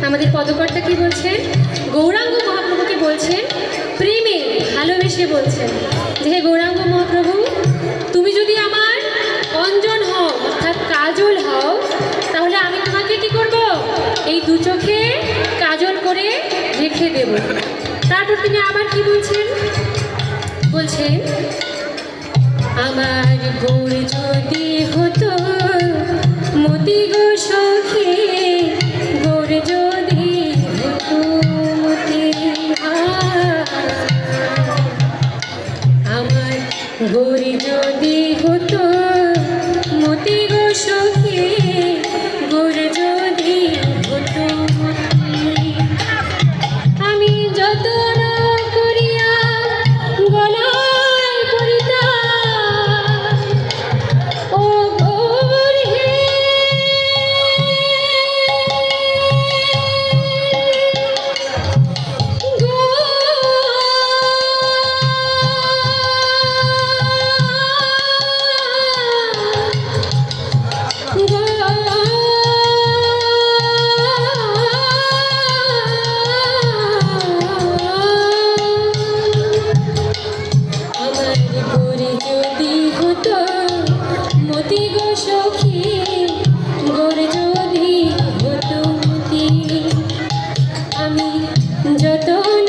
আমাদের পদকর্তা কি বলছেন? গৌরাঙ্গ মহাপ্রভুকে বলছেন, প্রেমে ভালোবেসে বলছেন যে হে গৌরাঙ্গ মহাপ্রভু, তুমি যদি আমার অঞ্জন হও অর্থাৎ কাজল হও, তাহলে আমি তোমাকে কি করব? এই দু চোখে কাজল করে রেখে দেব। তারপর তিনি আবার কি বলছেন? বলছেন, আমার গোর যদি হতো মতি গো সখী, গোর যদি হতো মতি, আমার গোর যদি হতো মতি গো সখী, গোর যদি হতো মতি, আমি যতন করিয়া গলায় পরিতাম, ও গোর হে, আমার গোর যদি হতো মতি গো সখী, গোর যদি হতো মতি, আমি যতন